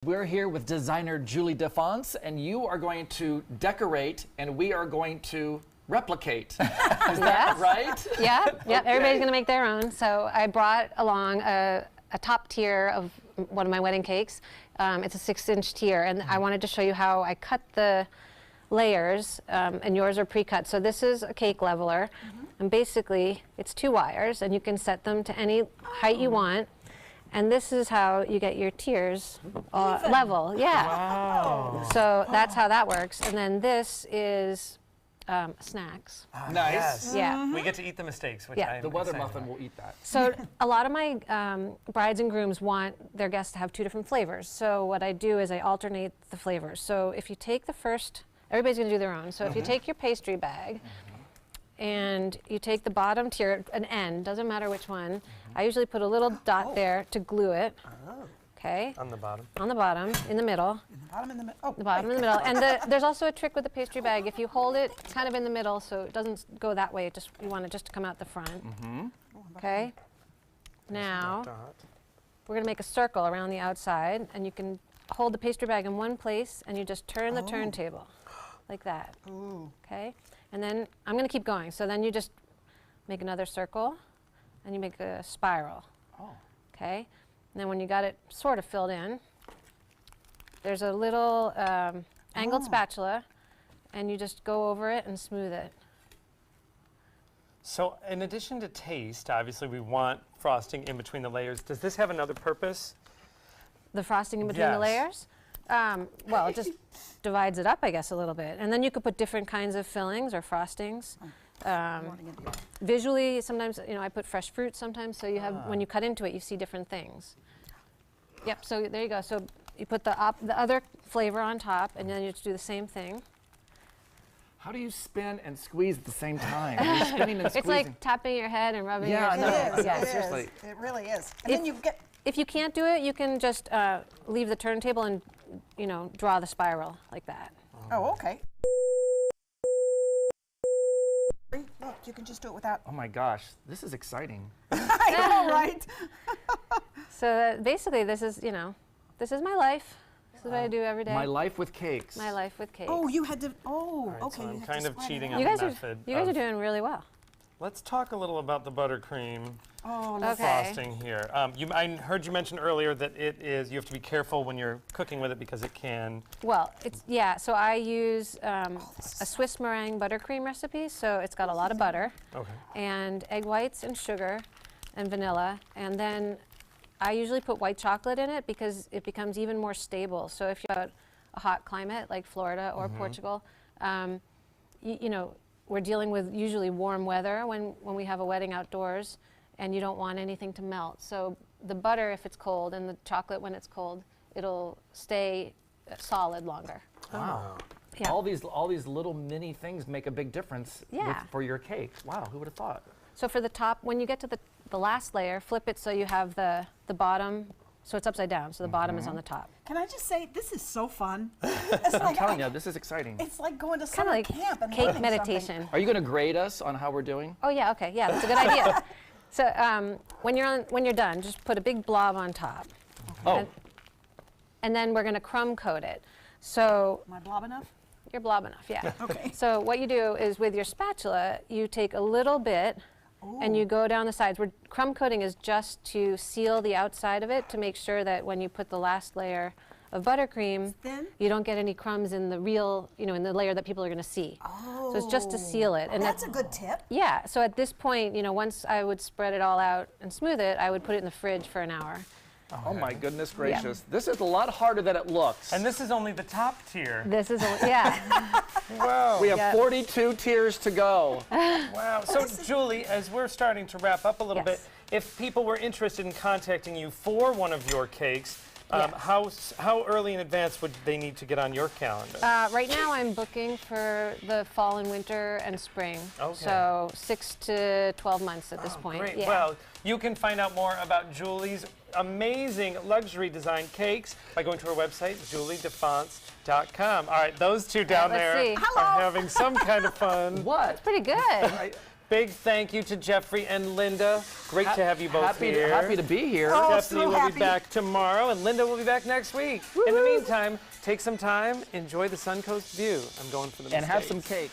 We're here with designer Julie Defonce, and you are going to decorate, and we are going to replicate. Is that right? Yeah, yep. Okay. Everybody's gonna make their own. So I brought along a top tier of one of my wedding cakes. It's a 6-inch tier, and I wanted to show you how I cut the layers, and yours are pre-cut. So this is a cake leveler, and basically it's 2 wires, and you can set them to any height you want. And this is how you get your tiers level. Yeah. Wow. So that's how that works. And then this is snacks. Nice. Yes. Yeah. We get to eat the mistakes, which Yeah. I'm The weather excited muffin about. will eat that. So a lot of my brides and grooms want their guests to have 2 different flavors. So what I do is I alternate the flavors. So if you take the first, everybody's gonna do their own. So if you take your pastry bag and you take the bottom tier, an end, doesn't matter which one, I usually put a little dot there to glue it. Okay, On the bottom. on the bottom, in the middle, Bottom in the middle. Oh, the bottom in the middle. And there's also a trick with the pastry bag. If you hold it kind of in the middle so it doesn't go that way, you want it just to come out the front. Okay, now Dot. we're gonna make a circle around the outside, and you can hold the pastry bag in one place and you just turn the turntable like that. Okay, and then I'm gonna keep going. So then you just make another circle and you make a spiral. Oh. Okay, and then when you got it sort of filled in, there's a little angled spatula, and you just go over it and smooth it. So in addition to taste, obviously we want frosting in between the layers. Does this have another purpose? The frosting in between the Yes. layers? Well, it just divides it up, I guess, a little bit. And then you could put different kinds of fillings or frostings. Visually, sometimes, I put fresh fruit sometimes, so you have, when you cut into it, you see different things. Yep, so there you go. So you put the other flavor on top, and then you just do the same thing. How do you spin and squeeze at the same time? You're spinning and It's squeezing. like tapping your head and rubbing Yeah, I your know. head. It is. Yeah, It seriously. is. It really is. And If- then you get. If you can't do it, you can just leave the turntable and, draw the spiral like that. Oh, okay. Look, you can just do it without. Oh my gosh, this is exciting. I know, right? So basically, this is my life. This is what I do every day. My life with cakes. My life with cake. Oh, you had to. Oh, All right, okay. so you I'm had kind to of spread it cheating out. on you the guys are method. you guys are of- doing really well. Let's talk a little about the buttercream Oh, Okay. frosting here. I heard you mention earlier that you have to be careful when you're cooking with it because it can. Well, so I use a Swiss meringue buttercream recipe. So it's got a lot of butter Okay. and egg whites and sugar and vanilla, and then I usually put white chocolate in it because it becomes even more stable. So if you've got a hot climate like Florida or Portugal, we're dealing with usually warm weather when we have a wedding outdoors, and you don't want anything to melt. So the butter, if it's cold, and the chocolate when it's cold, it'll stay solid longer. Wow. Yeah. All these little mini things make a big difference Yeah. for your cake. Wow, who would have thought? So for the top, when you get to the last layer, flip it so you have the bottom, so it's upside down, so the bottom is on the top. Can I just say, this is so fun. It's I'm like, telling you, this is exciting. it's like going to Kind summer of like camp and cake learning meditation. something. Are you going to grade us on how we're doing? Oh yeah, okay, yeah, that's a good idea. So when you're done, just put a big blob on top, Oh, and then we're gonna crumb coat it. So Am I blob enough? you're blob enough, yeah. Okay. So what you do is with your spatula, you take a little bit and you go down the sides. Crumb coating is just to seal the outside of it to make sure that when you put the last layer of buttercream, Thin? you don't get any crumbs in the real, in the layer that people are gonna see. So it's just to seal it. And That's a good tip. yeah, so at this point, once I would spread it all out and smooth it, I would put it in the fridge for an hour. oh my goodness gracious. This is a lot harder than it looks. And this is only the top tier. This is, yeah. Wow. we have Yep. 42 tiers to go. Wow. So, Julie, as we're starting to wrap up a little Yes. bit, if people were interested in contacting you for one of your cakes, Yes. how early in advance would they need to get on your calendar? Right now, I'm booking for the fall and winter and spring. Okay. So 6 to 12 months at this point. Great. Yeah. Well, you can find out more about Julie's amazing luxury design cakes by going to her website, juliedefonce.com. All right, those two down let's there see. are having some kind of fun. What? Pretty good. Big thank you to Jeffrey and Linda. Great to have you both happy here. happy to be here. Oh, Stephanie so will happy. be back tomorrow, and Linda will be back next week. In the meantime, take some time, enjoy the Suncoast view. I'm going for the And have mistakes. some cake.